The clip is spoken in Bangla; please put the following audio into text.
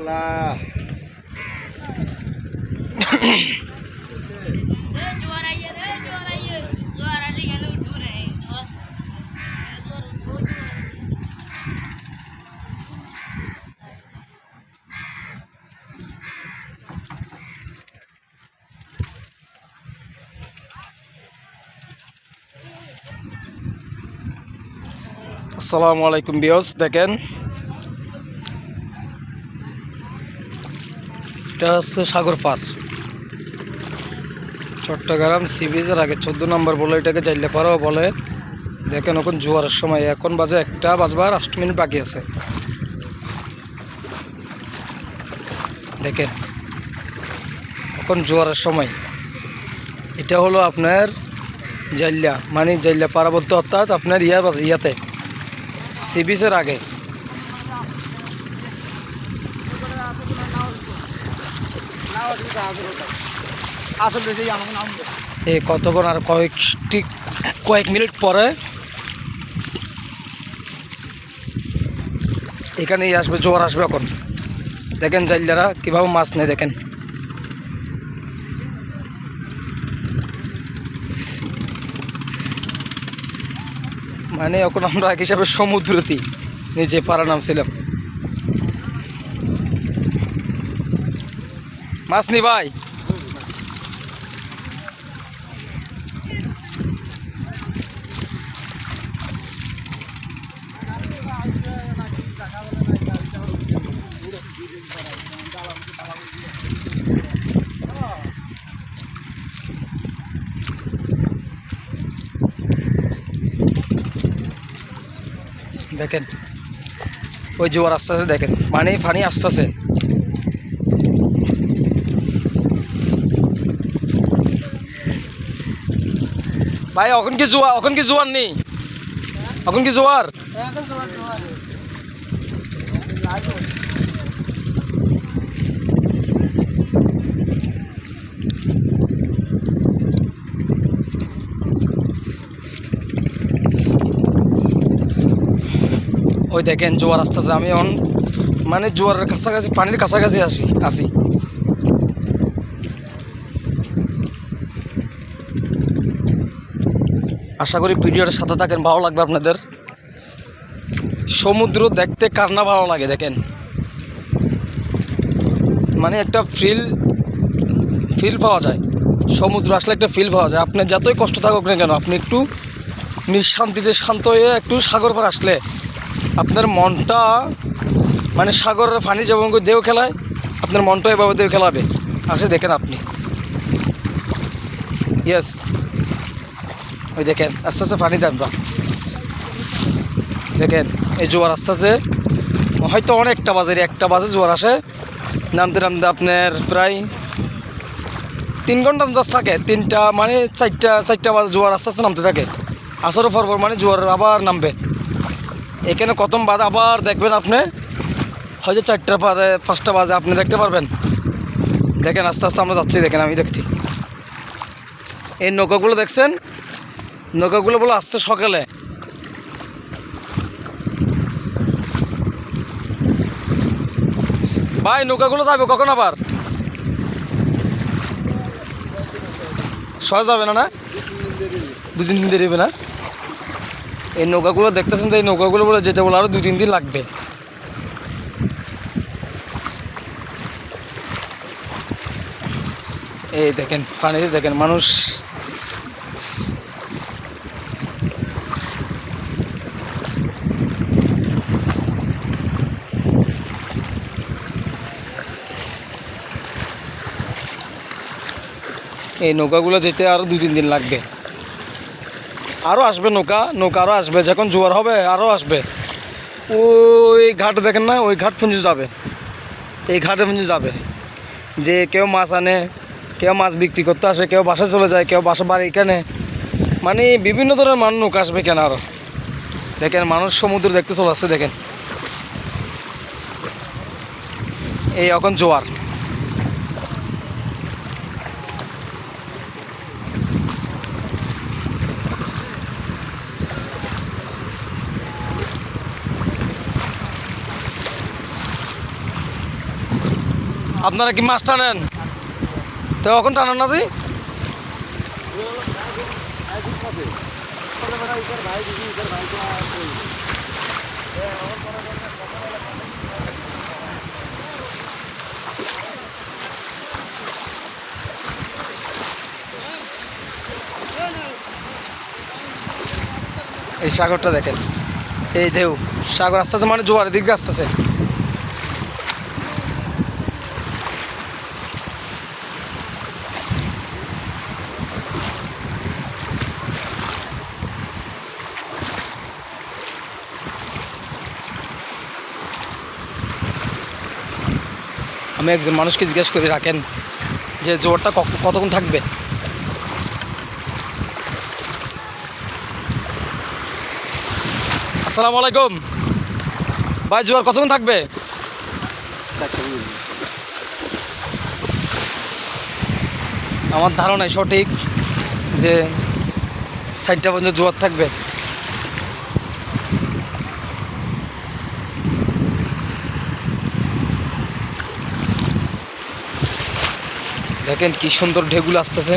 আল্লাহ আসসালামু আলাইকুম বিয়স, দেখেন এটা হচ্ছে সাগর পার, চট্টগ্রাম সি বিচের আগে 14 নম্বর বলে এটাকে জাইলে পারাও বলে। দেখেন এখন জোয়ারের সময়, এখন বাজে 1টা বাজবার 8 মিনিট বাকি আছে। দেখেন এখন জোয়ারের সময়, এটা হলো আপনার জাইলা, মানে জাইলা পাড়া বলতে অর্থাৎ আপনার ইয়াতে সি বিচের আগে। এই কতক্ষণ আর কয়েক মিনিট পরে এখানেই আসবে, জোয়ার আসবে। এখন দেখেন জাইলারা কীভাবে মাছ নেয়, দেখেন মানে এখন আমরা এক হিসাবে সমুদ্রতেই নিচে পাড়া নামছিলাম। মাছ নি ভাই, দেখেন ওই জোয়ার আসতেছে, দেখেন পানি আসতেছে। ভাই এখন কি জোয়ার নেই? এখন কি জোয়ার? ওই দেখেন জোয়ার আসতেছে। আমি এখন মানে জোয়ারের কাছাকাছি, পানির কাছাকাছি আসি। আশা করি ভিডিওর সাথে থাকেন, ভালো লাগবে আপনাদের। সমুদ্র দেখতে কার না ভালো লাগে, দেখেন মানে একটা ফিল পাওয়া যায়। সমুদ্র আসলে একটা ফিল পাওয়া যায়। আপনি যতই কষ্ট থাকুক না কেন, আপনি একটু নিঃশান্তিতে শান্ত হয়ে একটু সাগর পার আসলে আপনার মনটা, মানে সাগরের পানি যেমন করে দেও খেলায়, আপনার মনটা এভাবে দেও খেলাবে। আসে দেখেন আপনি, ইয়েস ওই দেখেন আস্তে আস্তে পানিতে আমরা দেখেন এই জোয়ার আস্তে আস্তে, হয়তো অনেকটা বাজে, 1টা বাজে জোয়ার আসে। নামতে আপনার প্রায় 3 ঘন্টা আন্দাজ থাকে। 3টা মানে 4টা বাজে জোয়ার আস্তে আস্তে নামতে থাকে। আসরও পর মানে জোয়ার আবার নামবে। এখানে কতম বাজে আবার দেখবেন আপনি, হয়তো 4টা বাজে 5টা বাজে আপনি দেখতে পারবেন। দেখেন আস্তে আস্তে আমরা যাচ্ছি, দেখেন আমি দেখছি। এই নৌকাগুলো দেখছেন, নৌকাগুলো বলে আসছে সকালে। ভাই নৌকাগুলো যাবে কখন আবার? সহজ যাবে না 2-3 দিন দেরি হবে না? এই নৌকাগুলো দেখতেছেন যে এই নৌকাগুলো বলে যেতে বলে আরও 2-3 দিন লাগবে। এই দেখেন পানিতে দেখেন মানুষ, এই নৌকাগুলো যেতে আরও 2-3 দিন লাগবে। আরও আসবে নৌকা আরও আসবে, যখন জোয়ার হবে আরও আসবে। ওই ঘাট দেখেন না, ওই ঘাট পুঞ্জি যাবে, এই ঘাটে পুঞ্জি যাবে। যে কেউ মাছ আনে, কেউ মাছ বিক্রি করতে আসে, কেউ বাসায় চলে যায়, কেউ বাসা বাড়ি এখানে, মানে বিভিন্ন ধরনের মানুষ নৌকা আসবে কেন। আরও দেখেন মানুষ সমুদ্র দেখতে চলে আসছে। দেখেন এই এখন জোয়ার, আপনারা কি মাছ টানেন? তো এখন টানেন না? এই সাগরটা দেখেন, এই ঢেউ সাগর আসতেছে মানে জোয়ারের দিক দিয়ে আসতেছে। আমি একজন মানুষকে জিজ্ঞেস করে রাখেন যে জোয়ারটা কতক্ষণ থাকবে। আসসালামু আলাইকুম ভাই, জোয়ার কতক্ষণ থাকবে? আমার ধারণায় সঠিক যে 4টা পর্যন্ত জোয়ার থাকবে। দেখেন কি সুন্দর ঢেউগুলো আসতেছে।